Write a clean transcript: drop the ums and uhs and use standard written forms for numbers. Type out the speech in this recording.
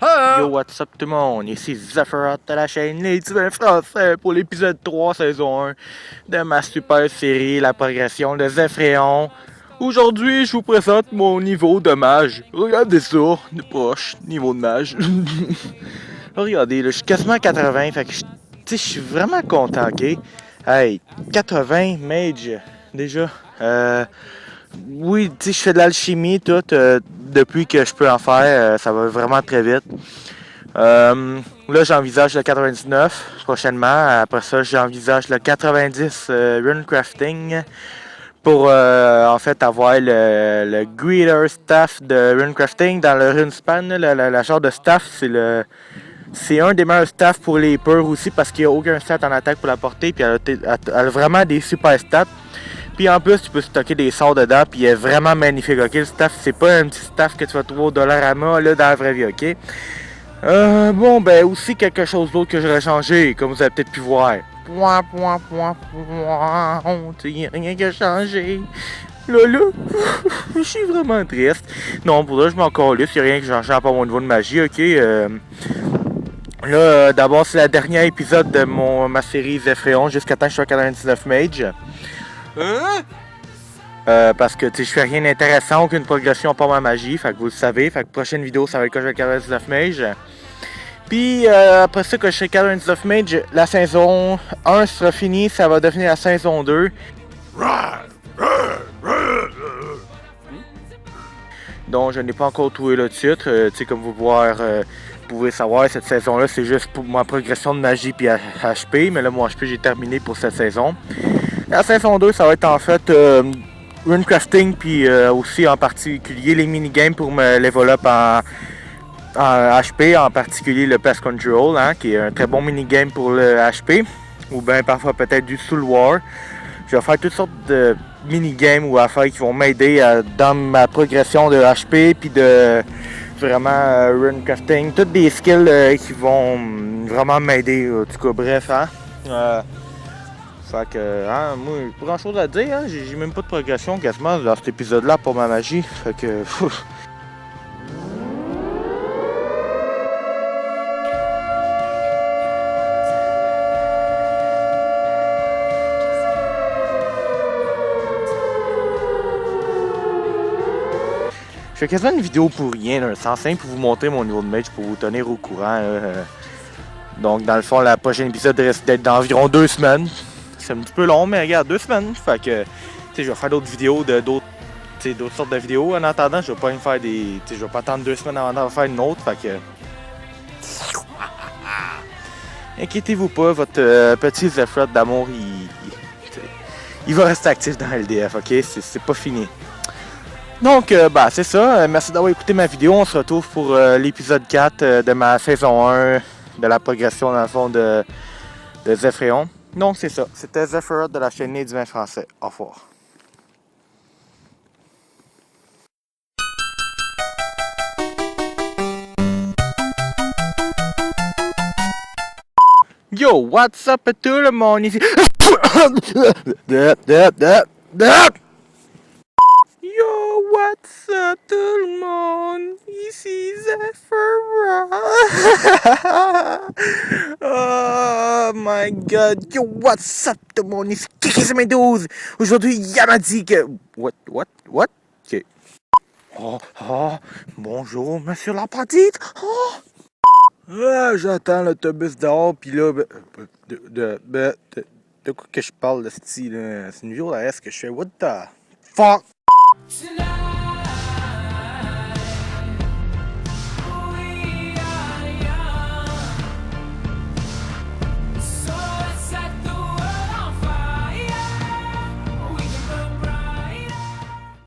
Ah! Yo, what's up tout le monde? Ici Zephyroth de la chaîne Les Divins Français pour l'épisode 3, saison 1 de ma super série La Progression de Zephyrion. Aujourd'hui, je vous présente mon niveau de mage. Regardez ça, de poche, niveau de mage. Regardez, là, je suis quasiment à 80, fait que je suis vraiment content, ok? Hey, 80 mage, déjà. Oui, tu sais, je fais de l'alchimie, tout, depuis que je peux en faire, ça va vraiment très vite. Là, j'envisage le 99 prochainement. Après ça, j'envisage le 90 runecrafting pour en fait avoir le Greater Staff de runecrafting dans le runespan. La genre de staff, c'est un des meilleurs staffs pour les peurs aussi parce qu'il n'y a aucun stat en attaque pour la portée. Puis elle a vraiment des super stats. Puis en plus, tu peux stocker des sorts dedans, puis il est vraiment magnifique, ok? Le staff, c'est pas un petit staff que tu vas trouver au Dollarama, là, dans la vraie vie, ok? Bon, ben, aussi quelque chose d'autre que j'aurais changé, comme vous avez peut-être pu voir. Rien qui a changé. Là, je suis vraiment triste. Non, pour là, je m'en calisse, il n'y a rien qui a changé à part mon niveau de magie, ok? Là, d'abord, c'est le dernier épisode de ma série Zephyrion, jusqu'à temps que je sois 99 mage. Hein? Parce que je fais rien d'intéressant, aucune progression par ma magie, fait que vous le savez. Fait que prochaine vidéo, ça va être quand je vais 99 mage. Puis après ça, que je serai 99 mage, la saison 1 sera finie, ça va devenir la saison 2. Donc je n'ai pas encore trouvé le titre. Comme vous pouvez savoir, cette saison-là, c'est juste pour ma progression de magie puis HP. Mais là, mon HP, j'ai terminé pour cette saison. La saison 2, ça va être en fait runecrafting, puis aussi en particulier les minigames pour me level up en HP, en particulier le Pest Control, hein, qui est un très bon minigame pour le HP, ou bien parfois peut-être du Soul War. Je vais faire toutes sortes de minigames ou affaires qui vont m'aider dans ma progression de HP, puis de vraiment runecrafting, toutes des skills qui vont vraiment m'aider, en tout cas, bref, hein. Fait que, hein, moi, pas grand chose à dire, hein. J'ai même pas de progression quasiment dans cet épisode-là pour ma magie. Fait que, je fais quasiment une vidéo pour rien, dans le sens simple, pour vous montrer mon niveau de mage, pour vous tenir au courant. Donc, dans le fond, la prochaine épisode risque d'être d'environ 2 semaines. C'est un petit peu long, mais regarde, 2 semaines. Fait que, je vais faire d'autres vidéos d'autres sortes de vidéos. En attendant, je vais pas me faire je vais pas attendre 2 semaines avant d'en faire une autre. Fait que. Inquiétez-vous pas, votre petit Zephyroth d'amour, il va rester actif dans LDF, ok? C'est pas fini. Donc, c'est ça. Merci d'avoir écouté ma vidéo. On se retrouve pour l'épisode 4 de ma saison 1 de la progression, dans le fond, de Zephyrion. Donc, c'est ça. C'était Zephyroth de la chaîne Les Divins Français. Au revoir. Yo, what's up tout le monde ici? Yo, what's up tout le monde? Ici Zephyroth. Oh my god. Yo, what's up tout le monde? Ici Kiki12. Aujourd'hui, Yama dit que... What? Ok. Bonjour, monsieur l'apprenti. J'attends l'autobus dehors, pis là... De quoi que je parle de style? C'est une vidéo là, est-ce que je fais? What the fuck?